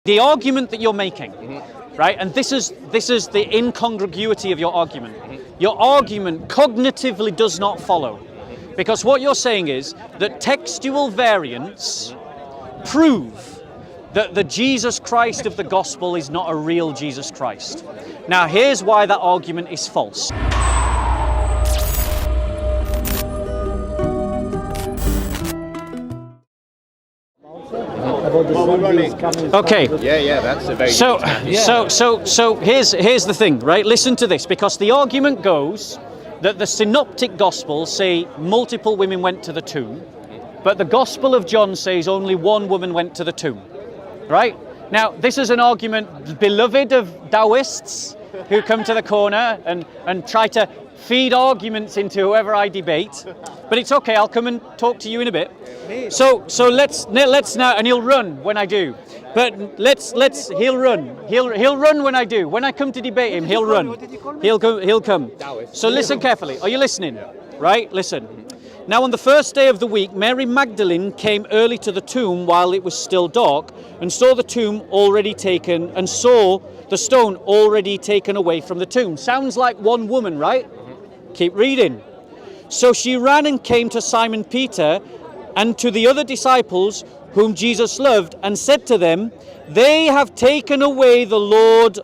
the argument that you're making, right? And this is the incongruity of your argument. Your argument cognitively does not follow, because what you're saying is that textual variants prove that the Jesus Christ of the gospel is not a real Jesus Christ. Now, here's why that argument is false. Okay. Yeah, that's a very So here's the thing, right? Listen to this, because the argument goes that the synoptic gospels say multiple women went to the tomb, but the Gospel of John says only one woman went to the tomb, right? Now, this is an argument beloved of Taoists who come to the corner and try to feed arguments into whoever I debate, but it's okay, I'll come and talk to you in a bit. So let's now, and he'll run when I do. But he'll run when I do. When I come to debate him, he'll run. He'll come. So listen carefully. Are you listening? Right? Listen. Now on the first day of the week, Mary Magdalene came early to the tomb while it was still dark, and saw the tomb already taken, and saw the stone already taken away from the tomb. Sounds like one woman, right? Keep reading. So she ran and came to Simon Peter and to the other disciples whom Jesus loved, and said to them, "They have taken away the Lord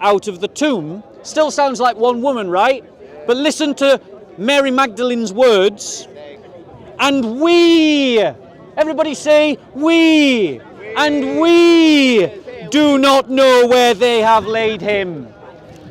out of the tomb." Still sounds like one woman, right? But listen to Mary Magdalene's words. "And we," everybody say we, "and we do not know where they have laid him."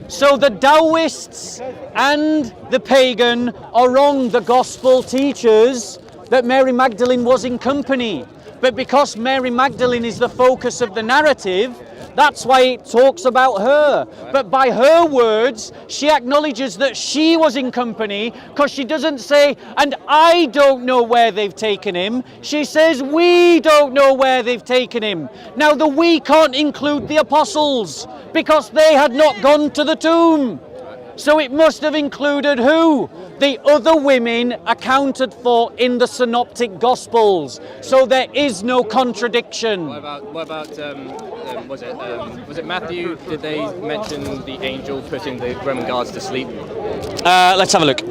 So the Taoists and the pagan are wrong, the gospel teachers, that Mary Magdalene was in company. But because Mary Magdalene is the focus of the narrative, that's why it talks about her. But by her words, she acknowledges that she was in company, because she doesn't say, "And I don't know where they've taken him." She says, "We don't know where they've taken him." Now the "we" can't include the apostles, because they had not gone to the tomb. So it must have included who? The other women accounted for in the synoptic gospels. So there is no contradiction. What about was it Matthew? Did they mention the angel putting the Roman guards to sleep? Let's have a look.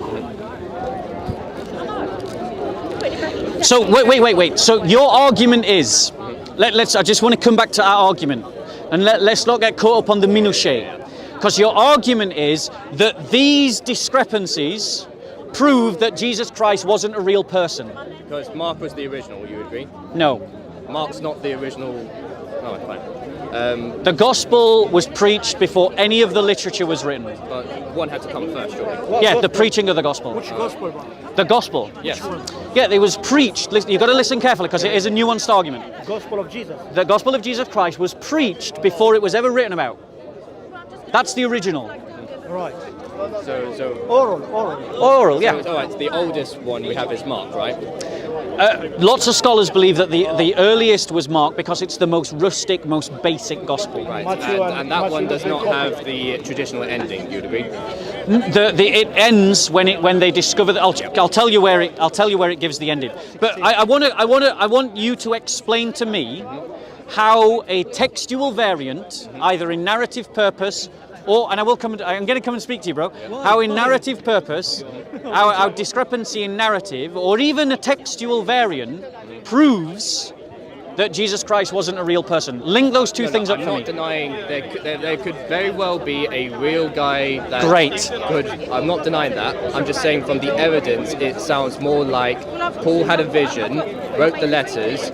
So wait. So your argument is, I just want to come back to our argument, and let's not get caught up on the minutiae. Because your argument is that these discrepancies prove that Jesus Christ wasn't a real person. Because Mark was the original, you agree? No. Mark's not the original. Oh, fine. The gospel was preached before any of the literature was written. But one had to come first, surely. Yeah, the preaching of the gospel. Which gospel? The gospel. Yes. Yeah, it was preached. You've got to listen carefully, because it is a nuanced argument. Gospel of Jesus. The gospel of Jesus Christ was preached before it was ever written about. That's the original. Right. So Oral, yeah. So, all right, the oldest one we have is Mark, right? Lots of scholars believe that the earliest was Mark, because it's the most rustic, most basic gospel. Right. Matthew And that Matthew one does not copy. have the traditional ending. You'd agree? It ends when they discover that. I'll tell you where it gives the ending. But I want you to explain to me how a textual variant, either in narrative purpose or, and I'm going to come and speak to you, bro. How in narrative purpose, our discrepancy in narrative, or even a textual variant, proves that Jesus Christ wasn't a real person. Link those two things up for me. I'm not denying there could very well be a real guy that Great. could. I'm not denying that. I'm just saying from the evidence, it sounds more like Paul had a vision, wrote the letters.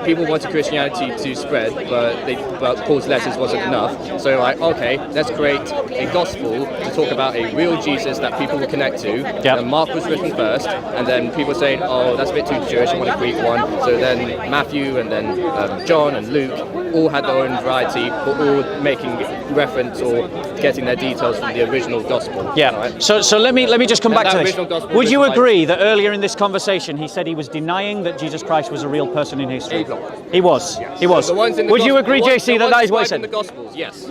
People wanted Christianity to spread, but Paul's letters wasn't enough. So like, okay, let's create a gospel to talk about a real Jesus that people will connect to. Yep. And Mark was written first, and then people saying, oh, that's a bit too Jewish, I want a Greek one. So then Matthew and then John and Luke all had their own variety, but all making reference or getting their details from the original gospel. Yeah. Right? So let me just come back to this. original gospel Would you was like- agree that earlier in this conversation he said he was denying that that Jesus Christ was a real person in history? Abel. He was. He was. The ones in the Would you Gospel- agree, the ones- JC, the that ones that is what he described in said? the Gospels, yes.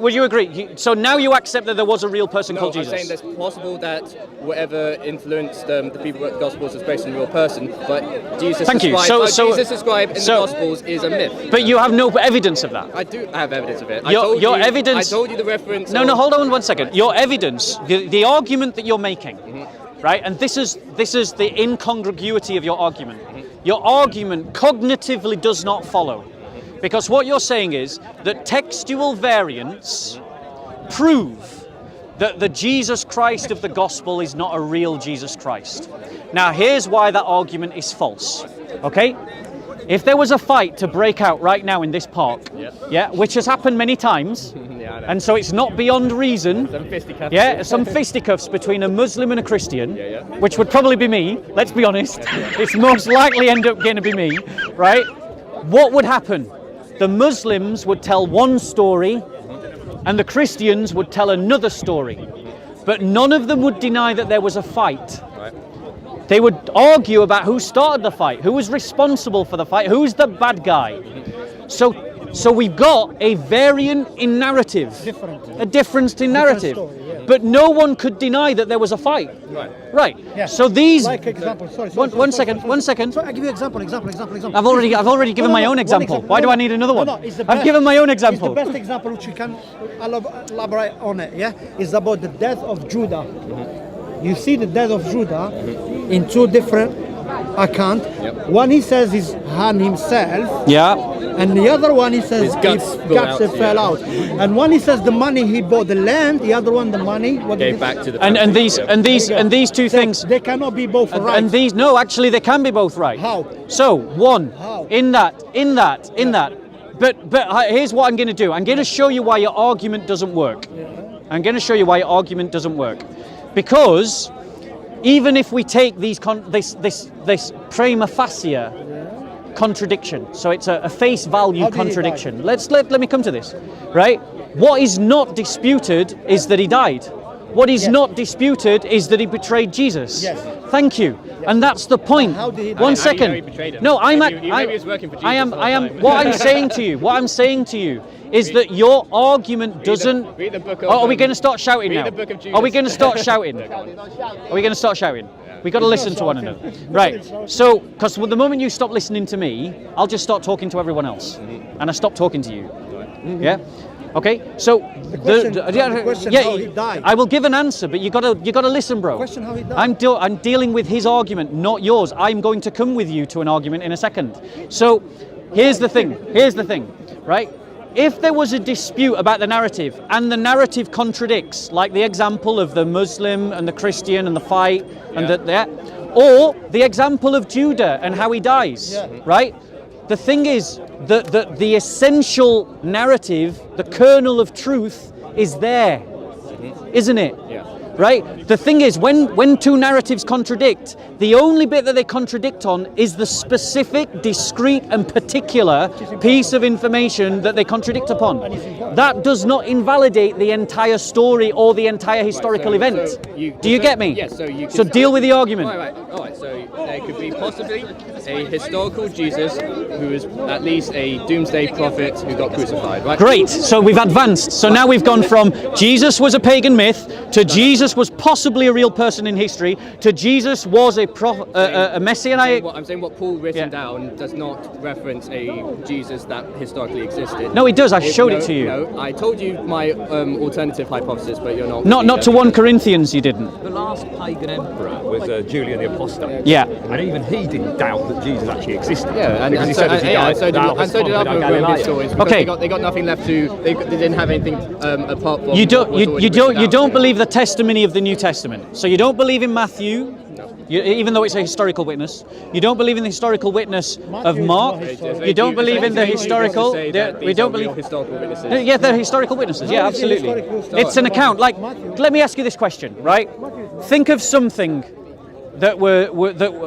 Would you agree? So now you accept that there was a real person No, called I'm Jesus? saying that's possible that whatever influenced the people who wrote the Gospels is based on a real person, but Jesus Thank you. described, So- Jesus described in so- the Gospels is a myth. But you have no evidence of that. I do have evidence of it. Your evidence- I told you the reference. No, no, hold on 1 second. Your evidence, the argument that you're making, right? And this is the incongruity of your argument. Your argument cognitively does not follow, because what you're saying is that textual variants prove that the Jesus Christ of the gospel is not a real Jesus Christ. Now, here's why that argument is false. Okay? If there was a fight to break out right now in this park, yeah, which has happened many times, Yeah, I know. and so it's not beyond reason, Some fisticuffs. yeah, some fisticuffs between a Muslim and a Christian, Yeah. which would probably be me, let's be honest, it's most likely end up going to be me, right? What would happen? The Muslims would tell one story and the Christians would tell another story, but none of them would deny that there was a fight. Right. They would argue about who started the fight, who was responsible for the fight, who's the bad guy. So we've got a variant in narrative, a difference in narrative, story, yeah. but no one could deny that there was a fight. Right. Right. Yeah. So these. Like example, sorry. One second. So I give you example. I've already given my own one example. Why do I need another one? No, it's the I've best- given my own example. It's the best example which you can elaborate on it. Yeah, it's about the death of Judah. You see the death of Judah in two different accounts. Yep. One he says is Han himself, Yeah. and the other one he says His guts fell out. And one he says the money he bought the land, the other one the money what Gave did back to the And family. these Yeah. and these and these two things. They cannot be both right. And these, no, actually, they can be both right. How? So, one, How? in that. But here's what I'm going to do. I'm going to show you why your argument doesn't work. I'm going to show you why your argument doesn't work, because even if we take this prima facie contradiction, so it's a face value How did he contradiction. Let me come to this, right? What is not disputed is that he died. What is Yes. not disputed is that he betrayed Jesus. Yes. Thank you. And that's the point. How did he die? One How do you know second. he betrayed him? No, I'm Maybe he was working for Jesus the whole time. what I'm saying to you, is that your argument doesn't. read the book of, Oh, are we going to start shouting read now? the book of Are we Judas. going to start shouting? Are we going to start shouting? We got to listen to one another. Right. So, because the moment you stop listening to me, I'll just start talking to everyone else, and I stop talking to you. Yeah. Okay. So The question how he died. I will give an answer, but you got to listen, bro. Question how he died. I'm dealing with his argument, not yours. I'm going to come with you to an argument in a second. So, here's the thing, right? If there was a dispute about the narrative and the narrative contradicts, like the example of the Muslim and the Christian and the fight and or the example of Judah and how he dies, right? The thing is that the essential narrative, the kernel of truth is there, isn't it? Yeah. Right? The thing is, when two narratives contradict, the only bit that they contradict on is the specific, discrete and particular piece of information that they contradict upon. That does not invalidate the entire story or the entire historical event. Do you get me? Yes, so you So can- deal with the argument. Alright, so there could be possibly a historical Jesus who is at least a doomsday prophet who got crucified, right? Great. So we've advanced. So now we've gone from Jesus was a pagan myth to Jesus was possibly a real person in history to Jesus was a messianic. I'm saying what Paul written Yeah. down does not reference a Jesus that historically existed. No, it does. I showed it to you. No, I told you my alternative hypothesis, but you're not. Not to 1 Corinthians, you didn't. The last pagan emperor was Julian the Apostate. Yeah. And even he didn't doubt that Jesus actually existed. Yeah, because he so, said as he died, so did "Thou hast other conquered our Roman Galilee." historians. Because Okay. they got nothing left to. They didn't have anything apart from. You don't what was already you written don't down. believe the testimony of the New Testament. So you don't believe in Matthew, even though it's a historical witness. You don't believe in the historical witness of Matthew is Mark. not historical. You don't believe in the Thank you historical. to say that We these don't are real believe. historical witnesses. Yeah, they're historical witnesses. Yeah, How is it absolutely. historical? It's an account. Like, Matthew. let me ask you this question, right? Think of something that were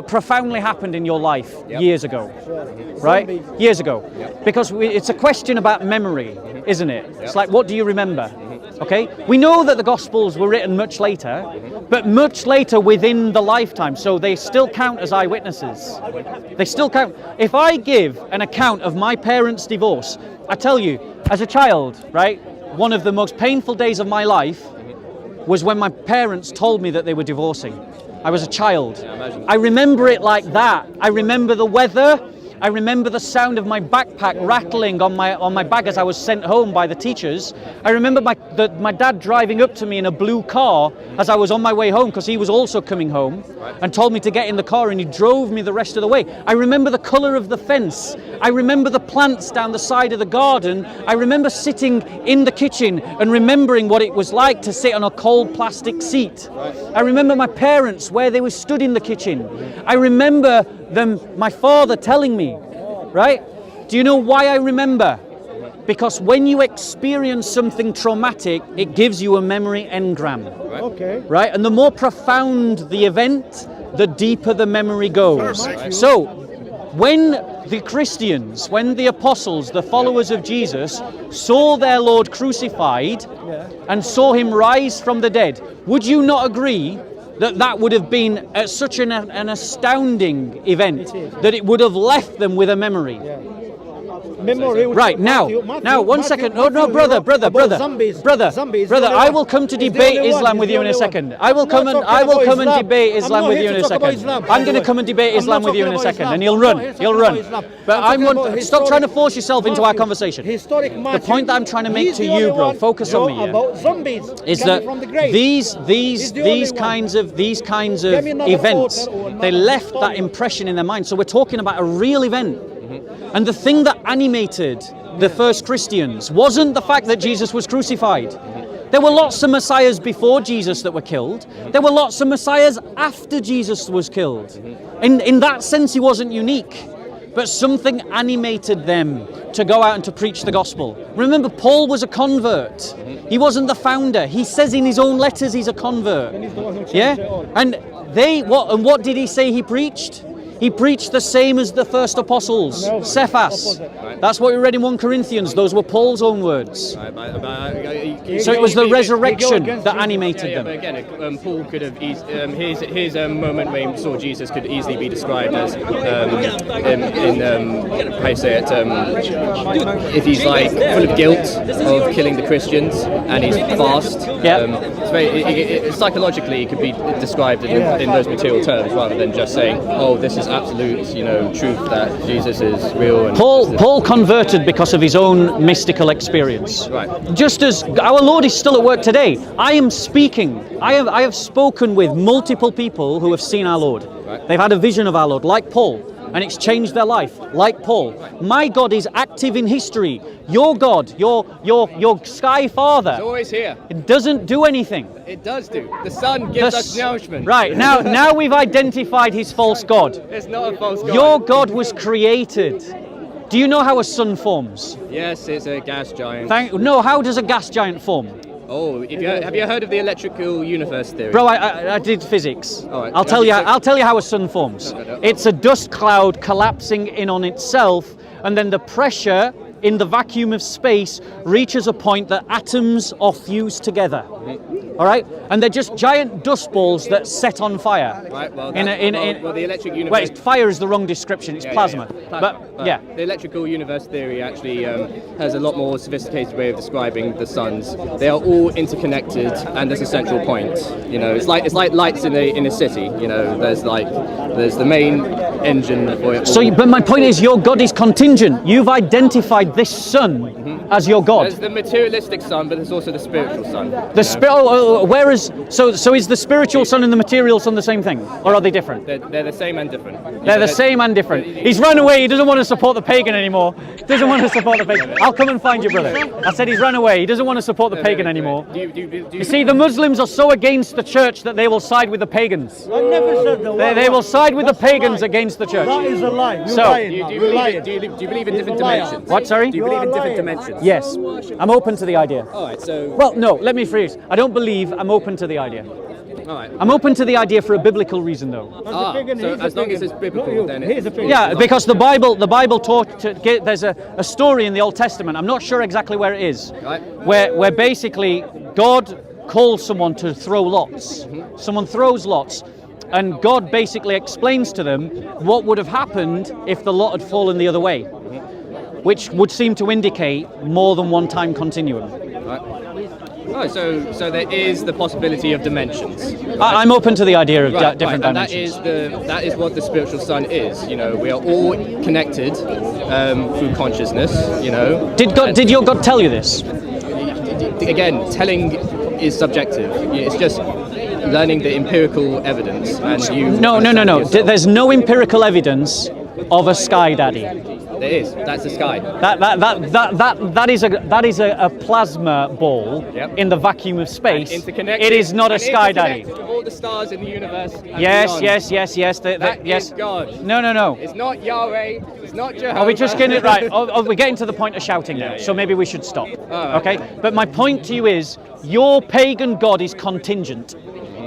profoundly happened in your life years ago, right? Years ago, because it's a question about memory, isn't it? It's like, what do you remember? Okay? We know that the Gospels were written much later, but much later within the lifetime, so they still count as eyewitnesses. They still count. If I give an account of my parents' divorce, I tell you, as a child, right, one of the most painful days of my life was when my parents told me that they were divorcing. I was a child. I remember it like that. I remember the weather. I remember the sound of my backpack rattling on my bag as I was sent home by the teachers. I remember my dad driving up to me in a blue car as I was on my way home, because he was also coming home, and told me to get in the car, and he drove me the rest of the way. I remember the colour of the fence. I remember the plants down the side of the garden. I remember sitting in the kitchen and remembering what it was like to sit on a cold plastic seat. I remember my parents, where they were stood in the kitchen. I remember my father telling me, right? Do you know why I remember? Because when you experience something traumatic, it gives you a memory engram. Okay. Right? And the more profound the event, the deeper the memory goes. So, when the Christians, when the apostles, the followers of Jesus, saw their Lord crucified and saw him rise from the dead, would you not agree that would have been such an astounding event that it would have left them with a memory? Memory. Right, now, one second. No, brother. I will come to debate Islam with you in a second. I will come and debate Islam with you in a second. I'm going to come and debate Islam with you in a second, and he'll run. But stop trying to force yourself into our conversation. The point that I'm trying to make to you, bro, focus on me, is that these kinds of events, they left that impression in their mind. So we're talking about a real event. And the thing that animated the first Christians wasn't the fact that Jesus was crucified. There were lots of messiahs before Jesus that were killed. There were lots of messiahs after Jesus was killed. In that sense, he wasn't unique. But something animated them to go out and to preach the gospel. Remember, Paul was a convert. He wasn't the founder. He says in his own letters he's a convert. Yeah? And what did he say he preached? He preached the same as the first apostles, Cephas. That's what we read in 1 Corinthians. Those were Paul's own words. So it was the resurrection that animated them. But again, Paul could have his moment when he saw Jesus could easily be described as how you say it, if he's like full of guilt of killing the Christians and he's fast. Psychologically, it could be described in those material terms rather than just saying, "Oh, this is absolute, truth that Jesus is real." And Paul converted because of his own mystical experience. Right. Just as our Lord is still at work today. I am speaking. I have spoken with multiple people who have seen our Lord. Right. They've had a vision of our Lord, like Paul, and it's changed their life, like Paul. My God is active in history. Your God, your Sky Father, it's always here. It doesn't do anything. It does do. The Son gives us nourishment. Right, now we've identified his false God. It's not a false God. Your God was created. Do you know how a sun forms? Yes, it's a gas giant. No, how does a gas giant form? Oh, have you heard of the electrical universe theory? Bro, I did physics. All right. I'll tell you how a sun forms. No. It's a dust cloud collapsing in on itself, and then the pressure in the vacuum of space reaches a point that atoms are fused together. All right, and they're just giant dust balls that set on fire. Right. Well, the electric universe. Wait, fire is the wrong description. It's plasma. But yeah. The electrical universe theory actually has a lot more sophisticated way of describing the suns. They are all interconnected, and there's a central point. It's like lights in a city. There's the main engine for it. But my point is, your God is contingent. You've identified this sun as your God. There's the materialistic sun, but there's also the spiritual sun. So is the spiritual sun and the material sun the same thing, or are they different? They're the same and different. They're the same and different. He's run away. He doesn't want to support the pagan anymore. I'll come and find you, brother. I said he's run away. He doesn't want to support the pagan anymore. You see, the Muslims are so against the church that they will side with the pagans. I never said that. They will side with the pagans against the church. That is a lie. Do you believe in different dimensions? What, sorry? Do you believe in different dimensions? Yes. I'm open to the idea. All right, so... Well, no, let me phrase. I don't believe, I'm open to the idea. All right. I'm open to the idea for a biblical reason, though. So as long as it's biblical, then here's a it's pagan. Yeah, because the Bible taught to get, there's a story in the Old Testament. I'm not sure exactly where it is, Right. where basically God calls someone to throw lots. Someone throws lots, and God basically explains to them what would have happened if the lot had fallen the other way, which would seem to indicate more than one time continuum. Right. Oh, so there is the possibility of dimensions. I'm open to the idea of Right, different and dimensions. that is what the spiritual sun is. You know, we are all connected through consciousness. You know, Did your God tell you this? again, telling is subjective. It's just learning the empirical evidence, and you. No. yourself. There's no empirical evidence of a sky daddy. There is. That's the sky. That is a plasma ball Yep. in the vacuum of space. Interconnected. It is not a and sky daddy. interconnected with all the stars in the universe. And Yes. beyond. That Yes. is God. No. It's not Yahweh. It's not Jehovah. Are we just getting it right? We're getting to the point of shouting now, so maybe we should stop. Okay? But my point to you is, your pagan God is contingent.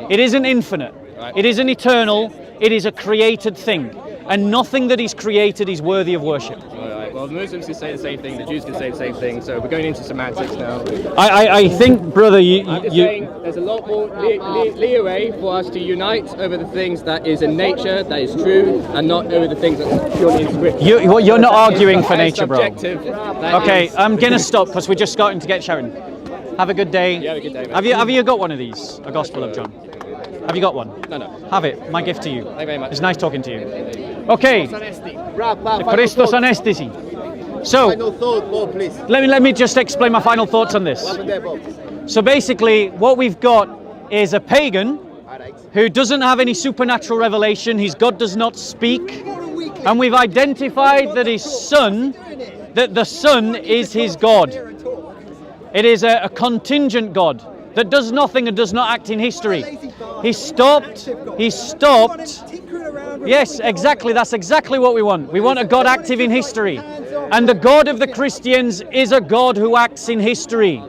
It isn't infinite. Right. It isn't eternal. It is a created thing. And nothing that is created is worthy of worship. All right. Well, the Muslims can say the same thing. The Jews can say the same thing. So we're going into semantics now. I think, brother, I'm just saying there's a lot more leeway for us to unite over the things that is in nature, that is true, and not over the things that are purely in scripture. you're not arguing for That is nature, bro. subjective. That Okay, is- I'm gonna stop because we're just starting to get shouting. Have a good day. Yeah, have a good day, mate. Have you got one of these? A Gospel of John. Have you got one? No. Have it. My gift to you. Thank you very much. It's nice talking to you. Okay. Christos Anestesi. So let me just explain my final thoughts on this. So basically, what we've got is a pagan who doesn't have any supernatural revelation. His God does not speak, and we've identified that the Son is his God. It is a contingent God that does nothing and does not act in history. He stopped. Yes, exactly. That's exactly what we want. We want a God active in history. And the God of the Christians is a God who acts in history,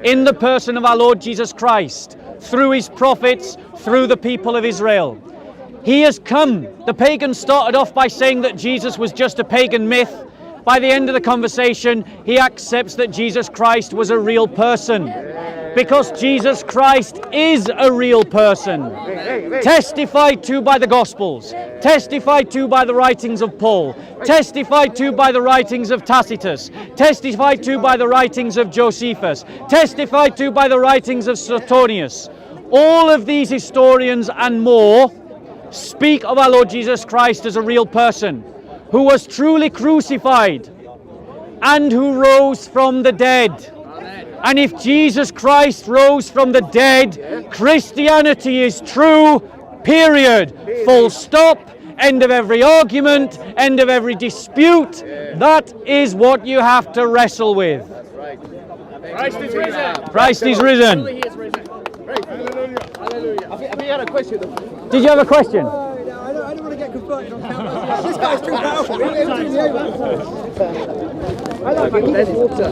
in the person of our Lord Jesus Christ, through his prophets, through the people of Israel. He has come. The pagans started off by saying that Jesus was just a pagan myth. By the end of the conversation, he accepts that Jesus Christ was a real person. Because Jesus Christ is a real person. Testified to by the Gospels. Testified to by the writings of Paul. Testified to by the writings of Tacitus. Testified to by the writings of Josephus. Testified to by the writings of Suetonius. All of these historians and more speak of our Lord Jesus Christ as a real person who was truly crucified and who rose from the dead. And if Jesus Christ rose from the dead, Christianity is true, period. Full stop, end of every argument, end of every dispute. That is what you have to wrestle with. Christ is risen. Christ is risen. He is risen. Hallelujah. I think he had a question. Did you have a question? I don't want to get confronted on camera. This guy's too powerful. I like it. There's water.